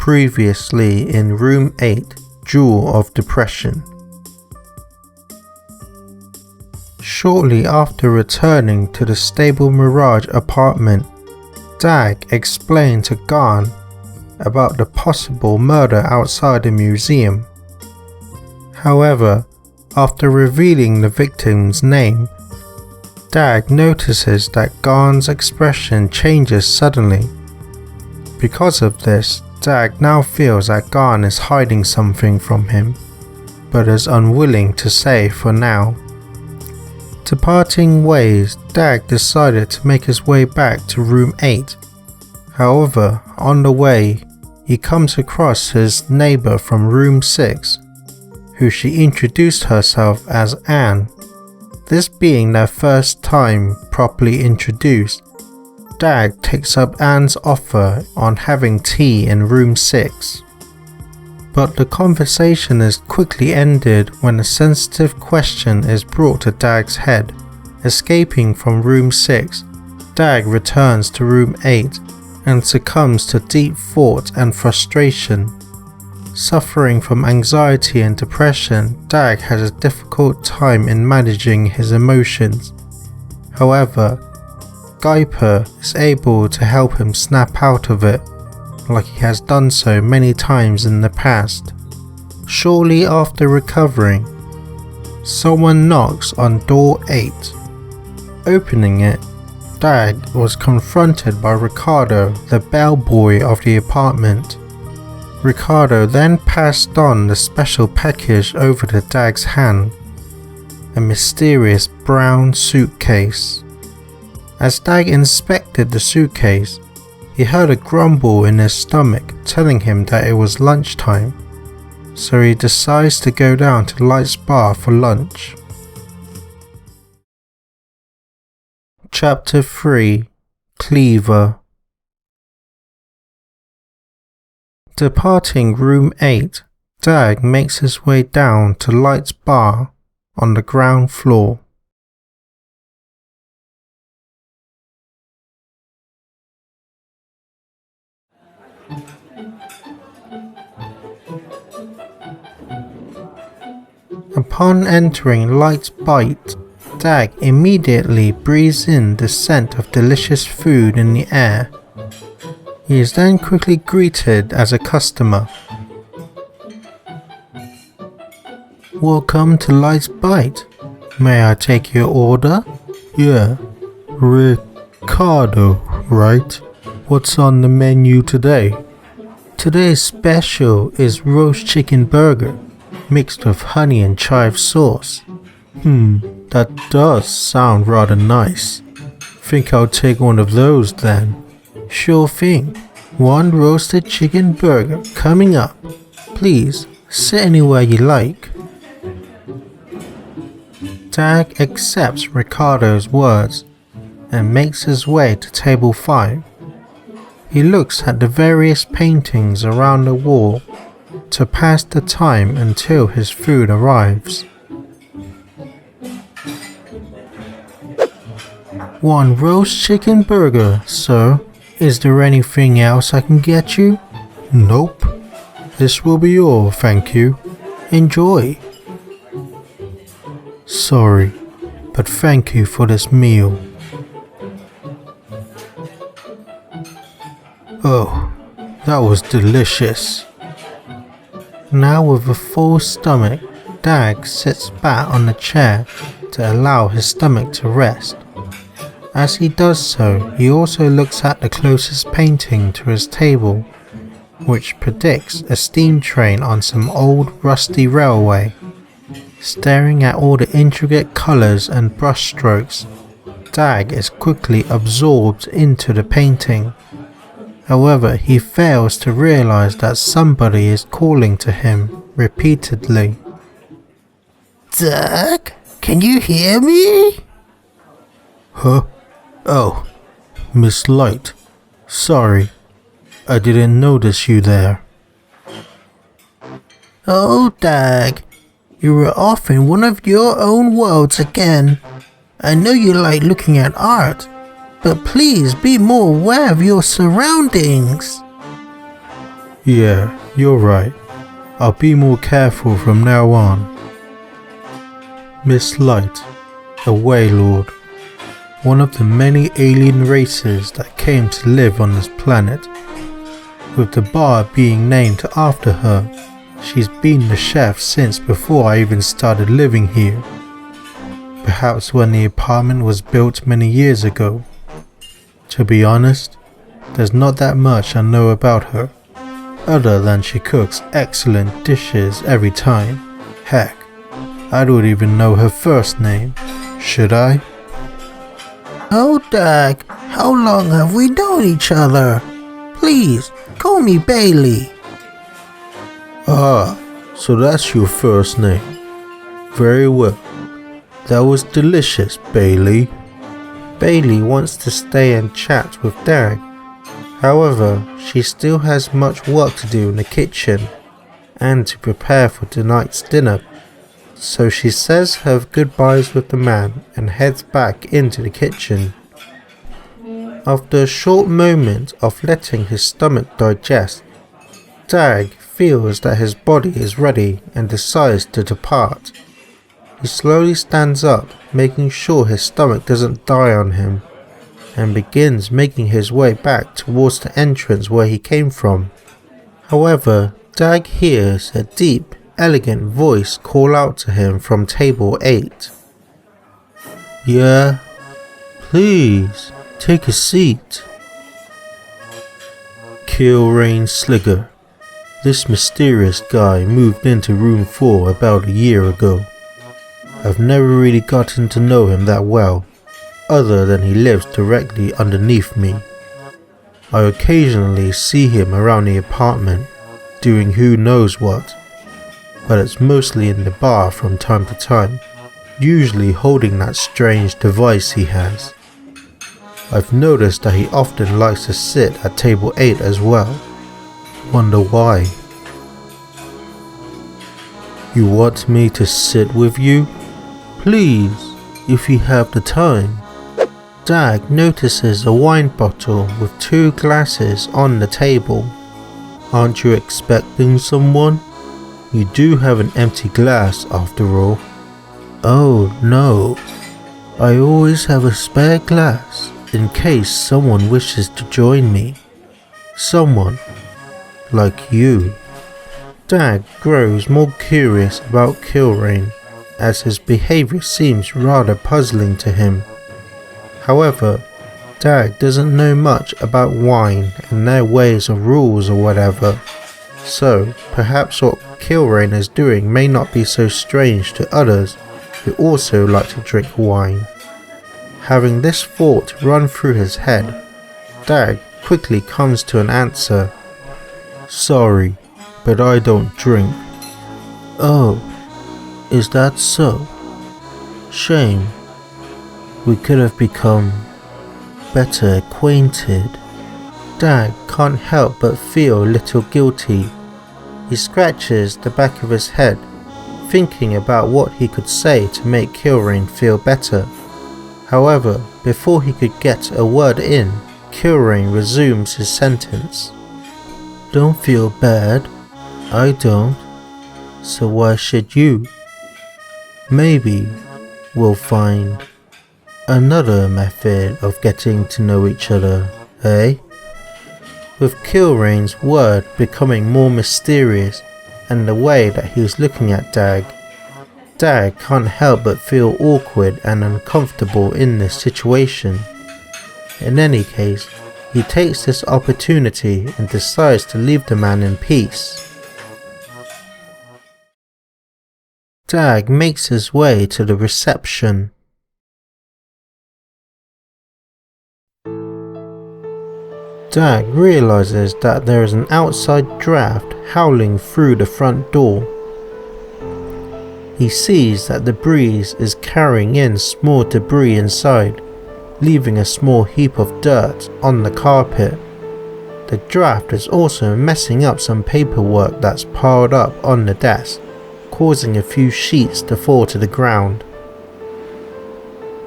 Previously in Room 8, Jewel of Depression. Shortly after returning to the Stable Mirage apartment, Dag explained to Garn about the possible murder outside the museum. However, after revealing the victim's name, Dag notices that Garn's expression changes suddenly. Because of this, Dag now feels that Garn is hiding something from him, but is unwilling to say for now. Departing ways, Dag decided to make his way back to Room 8. However, on the way, he comes across his neighbour from Room 6, who she introduced herself as Anne. This being their first time properly introduced, Dag takes up Anne's offer on having tea in Room 6. But the conversation is quickly ended when a sensitive question is brought to Dag's head. Escaping from Room 6, Dag returns to Room 8 and succumbs to deep thought and frustration. Suffering from anxiety and depression, Dag has a difficult time in managing his emotions. However, Geiper is able to help him snap out of it, like he has done so many times in the past. Shortly after recovering, someone knocks on door 8. Opening it, Dag was confronted by Ricardo, the bellboy of the apartment. Ricardo then passed on the special package over to Dag's hand, a mysterious brown suitcase. As Dag inspected the suitcase, he heard a grumble in his stomach telling him that it was lunchtime, so he decides to go down to Light's bar for lunch. Chapter 3: Cleaver. Departing Room 8, Dag makes his way down to Light's bar on the ground floor. Upon entering Light's Bite, Dag immediately breathes in the scent of delicious food in the air. He is then quickly greeted as a customer. Welcome to Light's Bite. May I take your order? Yeah, Ricardo, right? What's on the menu today? Today's special is roast chicken burger, mixed with honey and chive sauce. That does sound rather nice. Think I'll take one of those then. Sure thing. One roasted chicken burger coming up. Please, sit anywhere you like. Dag accepts Ricardo's words and makes his way to table 5. He looks at the various paintings around the wall to pass the time until his food arrives. One roast chicken burger, sir. Is there anything else I can get you? Nope. This will be all, thank you. Enjoy. Sorry, but thank you for this meal. Oh, that was delicious. Now with a full stomach, Dag sits back on the chair to allow his stomach to rest. As he does so, he also looks at the closest painting to his table, which predicts a steam train on some old rusty railway. Staring at all the intricate colours and brushstrokes, Dag is quickly absorbed into the painting. However, he fails to realise that somebody is calling to him repeatedly. Dag, can you hear me? Huh? Oh, Miss Light. Sorry, I didn't notice you there. Oh, Dag, you were off in one of your own worlds again. I know you like looking at art, but please be more aware of your surroundings. Yeah, you're right. I'll be more careful from now on. Miss Light, a Waylord, one of the many alien races that came to live on this planet. With the bar being named after her, she's been the chef since before I even started living here. Perhaps when the apartment was built many years ago. To be honest, there's not that much I know about her, other than she cooks excellent dishes every time. Heck, I don't even know her first name. Should I? Oh, Doug, how long have we known each other? Please, call me Bailey. Ah, so that's your first name. Very well. That was delicious, Bailey. Bailey wants to stay and chat with Dag. However, she still has much work to do in the kitchen and to prepare for tonight's dinner. So she says her goodbyes with the man and heads back into the kitchen. After a short moment of letting his stomach digest, Dag feels that his body is ready and decides to depart. He slowly stands up, making sure his stomach doesn't die on him, and begins making his way back towards the entrance where he came from. However, Dag hears a deep, elegant voice call out to him from table 8. Yeah, please, take a seat. Kilrain Sligger. This mysterious guy moved into room 4 about a year ago. I've never really gotten to know him that well, other than he lives directly underneath me. I occasionally see him around the apartment, doing who knows what, but it's mostly in the bar from time to time, usually holding that strange device he has. I've noticed that he often likes to sit at table 8 as well. Wonder why. You want me to sit with you? Please, if you have the time. Dag notices a wine bottle with 2 glasses on the table. Aren't you expecting someone? You do have an empty glass after all. Oh no, I always have a spare glass in case someone wishes to join me. Someone like you. Dag grows more curious about Kilrain, as his behavior seems rather puzzling to him. However, Dag doesn't know much about wine and their ways of rules or whatever, so perhaps what Kilrain is doing may not be so strange to others who also like to drink wine. Having this thought run through his head, Dag quickly comes to an answer. Sorry, but I don't drink. Oh, is that so? Shame. We could have become better acquainted. Dag can't help but feel a little guilty. He scratches the back of his head, thinking about what he could say to make Kilrain feel better. However, before he could get a word in, Kilrain resumes his sentence. Don't feel bad. I don't. So why should you? Maybe we'll find another method of getting to know each other, eh? With Kilrain's word becoming more mysterious and the way that he was looking at Dag, Dag can't help but feel awkward and uncomfortable in this situation. In any case, he takes this opportunity and decides to leave the man in peace. Dag makes his way to the reception. Dag realizes that there is an outside draft howling through the front door. He sees that the breeze is carrying in small debris inside, leaving a small heap of dirt on the carpet. The draft is also messing up some paperwork that's piled up on the desk, causing a few sheets to fall to the ground.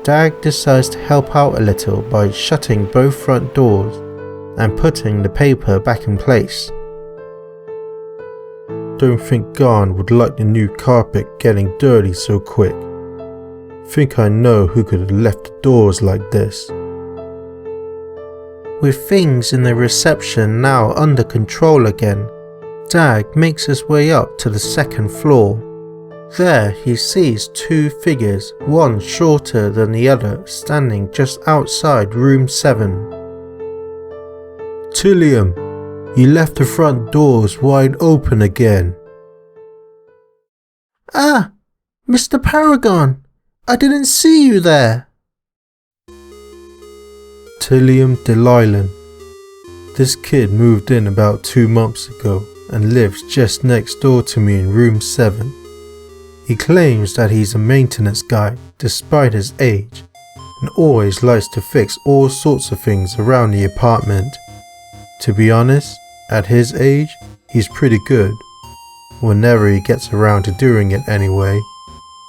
Dag decides to help out a little by shutting both front doors and putting the paper back in place. don't think Garn would like the new carpet getting dirty so quick. Think I know who could have left the doors like this. With things in the reception now under control again, Dag makes his way up to the second floor. There he sees two figures, one shorter than the other, standing just outside room 7. Tillium, you left the front doors wide open again. Ah, Mr. Paragon, I didn't see you there. Tillium Delilan. This kid moved in about 2 months ago and lives just next door to me in room 7. He claims that he's a maintenance guy despite his age and always likes to fix all sorts of things around the apartment. To be honest, at his age, he's pretty good. Whenever he gets around to doing it anyway.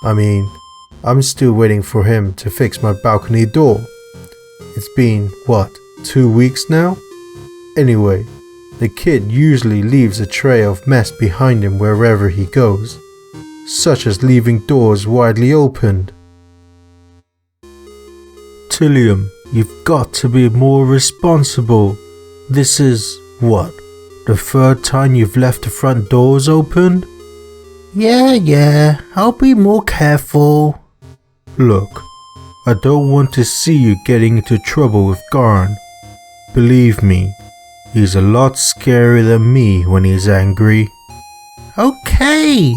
I mean, I'm still waiting for him to fix my balcony door. It's been, what, 2 weeks now? Anyway, the kid usually leaves a trail of mess behind him wherever he goes, such as leaving doors widely opened. Tillium, you've got to be more responsible. This is, what, the 3rd time you've left the front doors opened? Yeah, I'll be more careful. Look, I don't want to see you getting into trouble with Garn. Believe me, he's a lot scarier than me when he's angry. Okay,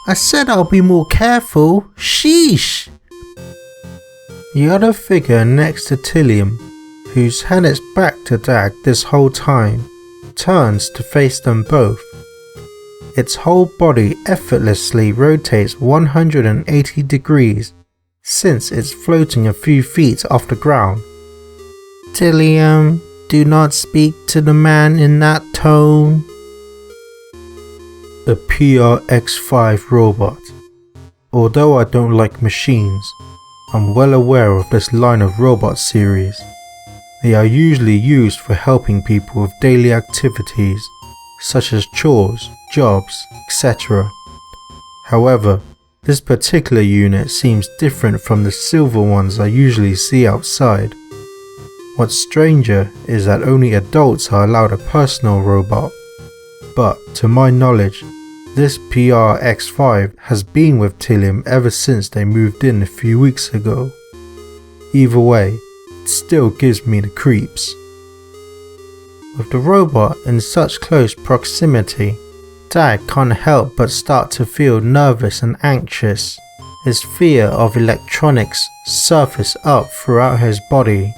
I said I'll be more careful. Sheesh. The other figure next to Tillium, who's had its back to Dag this whole time, turns to face them both. Its whole body effortlessly rotates 180 degrees since it's floating a few feet off the ground. Tillium, do not speak to the man in that tone. The PRX-5 robot. Although I don't like machines, I'm well aware of this line of robot series. They are usually used for helping people with daily activities such as chores, jobs, etc. However, this particular unit seems different from the silver ones I usually see outside. What's stranger is that only adults are allowed a personal robot, but to my knowledge, this PRX-5 has been with Tillium ever since they moved in a few weeks ago. Either way, it still gives me the creeps. With the robot in such close proximity, Dag can't help but start to feel nervous and anxious. His fear of electronics surfaces up throughout his body.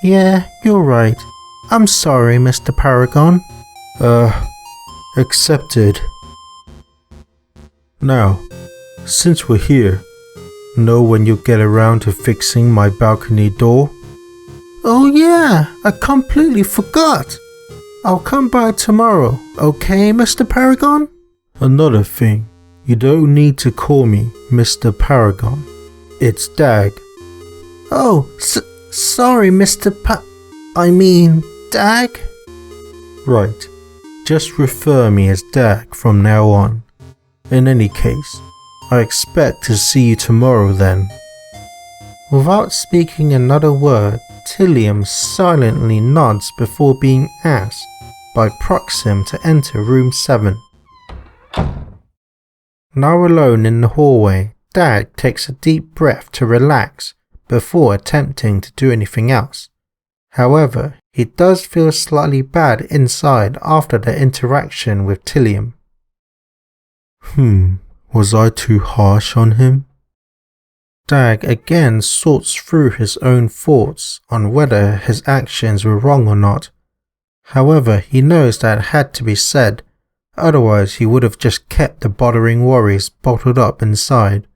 Yeah, you're right. I'm sorry, Mr. Paragon. Accepted. Now, since we're here, know when you'll get around to fixing my balcony door? Oh yeah, I completely forgot. I'll come by tomorrow, okay, Mr. Paragon? Another thing, you don't need to call me Mr. Paragon. It's Dag. Oh, sorry, Mr. Dag? Right, just refer me as Dag from now on. In any case, I expect to see you tomorrow then. Without speaking another word, Tillium silently nods before being asked by Proxim to enter room 7. Now alone in the hallway, Dag takes a deep breath to relax before attempting to do anything else. However, he does feel slightly bad inside after the interaction with Tillium. Was I too harsh on him? Dag again sorts through his own thoughts on whether his actions were wrong or not. However, he knows that it had to be said, otherwise he would have just kept the bothering worries bottled up inside.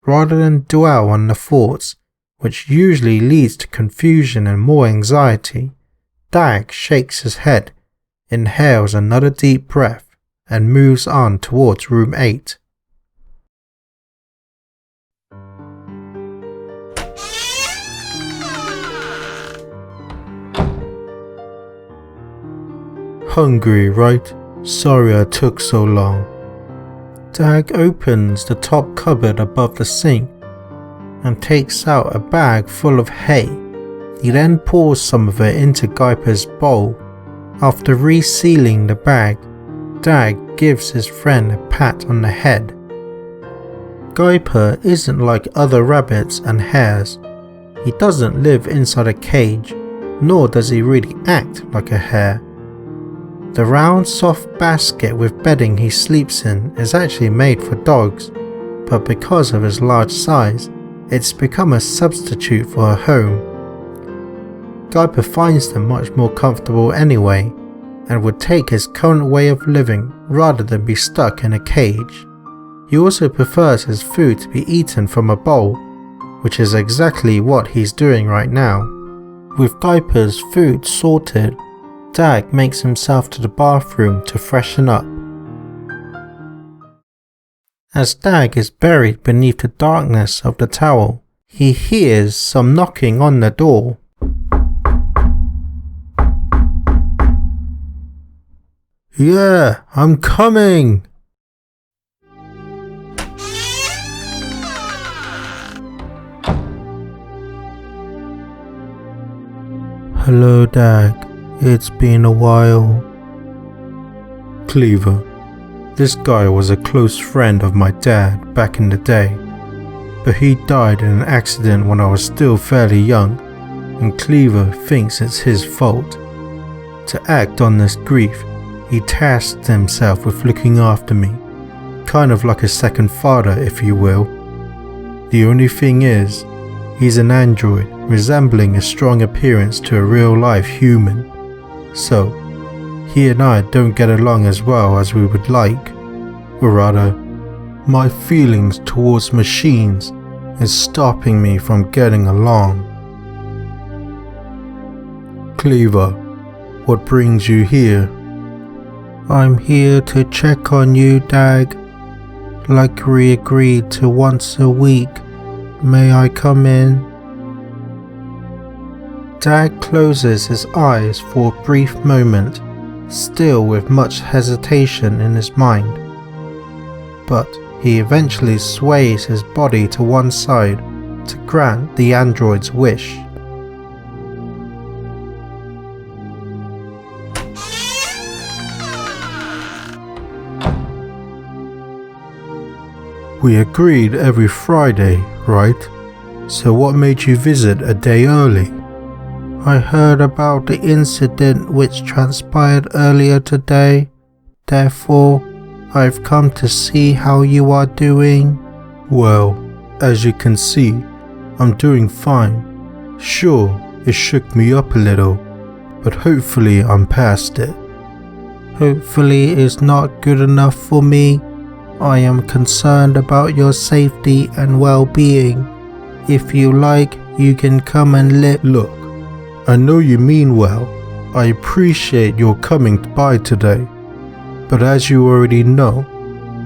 Rather than dwell on the thoughts, which usually leads to confusion and more anxiety, Dag shakes his head, inhales another deep breath, and moves on towards room 8. Hungry, right? Sorry I took so long. Dag opens the top cupboard above the sink and takes out a bag full of hay. He then pours some of it into Guyper's bowl. After resealing the bag, Dag gives his friend a pat on the head. Guyper isn't like other rabbits and hares. He doesn't live inside a cage, nor does he really act like a hare. The round soft basket with bedding he sleeps in is actually made for dogs, but because of his large size, it's become a substitute for a home. Guyper finds them much more comfortable anyway, and would take his current way of living rather than be stuck in a cage. He also prefers his food to be eaten from a bowl, which is exactly what he's doing right now. With Guyper's food sorted, Dag makes himself to the bathroom to freshen up. As Dag is buried beneath the darkness of the towel, he hears some knocking on the door. Yeah, I'm coming! Hello, Dag. It's been a while. Cleaver, this guy was a close friend of my dad back in the day, but he died in an accident when I was still fairly young, and Cleaver thinks it's his fault. To act on this grief, he tasked himself with looking after me, kind of like a second father, if you will. The only thing is, he's an android resembling a strong appearance to a real-life human, so he and I don't get along as well as we would like, or rather, my feelings towards machines is stopping me from getting along. Cleaver, what brings you here? I'm here to check on you, Dag. Like we agreed to once a week. May I come in? Dag closes his eyes for a brief moment, still with much hesitation in his mind. But he eventually sways his body to one side to grant the android's wish. We agreed every Friday, right? So what made you visit a day early? I heard about the incident which transpired earlier today. Therefore, I've come to see how you are doing. Well, as you can see, I'm doing fine. Sure, it shook me up a little, but hopefully I'm past it. Hopefully it's not good enough for me. I am concerned about your safety and well-being. If you like, you can come and live. Look, I know you mean well. I appreciate your coming by today. But as you already know,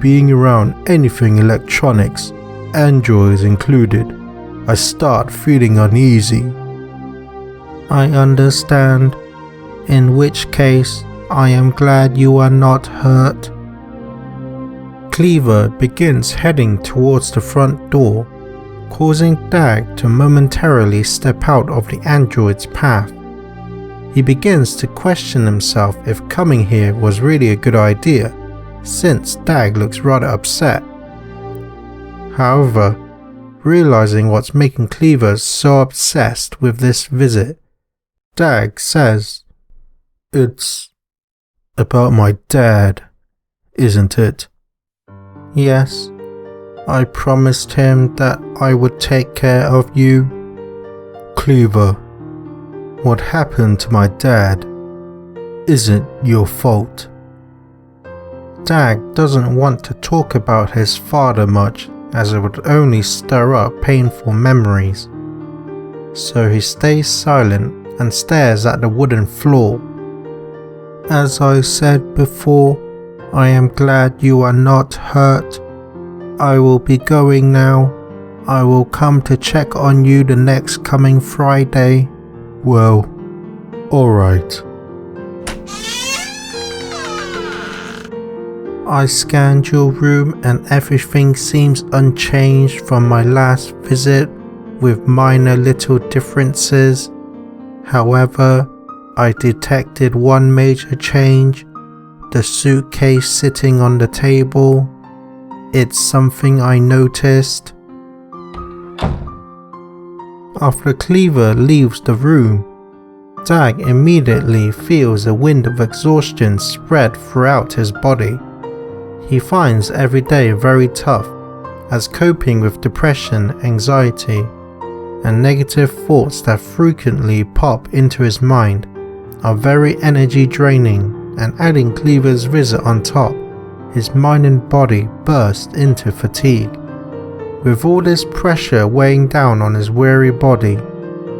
being around anything electronics, androids included, I start feeling uneasy. I understand. In which case, I am glad you are not hurt. Cleaver begins heading towards the front door, causing Dag to momentarily step out of the android's path. He begins to question himself if coming here was really a good idea, since Dag looks rather upset. However, realizing what's making Cleaver so obsessed with this visit, Dag says, "It's about my dad, isn't it?" Yes, I promised him that I would take care of you. Cleaver, what happened to my dad isn't your fault. Dag doesn't want to talk about his father much, as it would only stir up painful memories. So he stays silent and stares at the wooden floor. As I said before, I am glad you are not hurt. I will be going now. I will come to check on you the next coming Friday. Well, alright. I scanned your room and everything seems unchanged from my last visit, with minor little differences. However, I detected one major change: the suitcase sitting on the table. It's something I noticed. After Cleaver leaves the room, Dag immediately feels a wind of exhaustion spread throughout his body. He finds every day very tough, as coping with depression, anxiety, and negative thoughts that frequently pop into his mind are very energy draining, and adding Cleaver's visit on top, his mind and body burst into fatigue. With all this pressure weighing down on his weary body,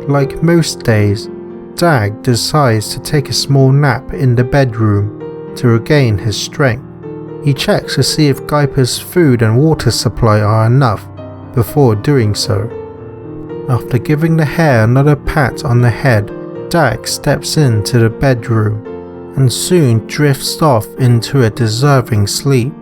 like most days, Dag decides to take a small nap in the bedroom to regain his strength. He checks to see if Gaipa's food and water supply are enough before doing so. After giving the hare another pat on the head, Dag steps into the bedroom and soon drifts off into a deserving sleep.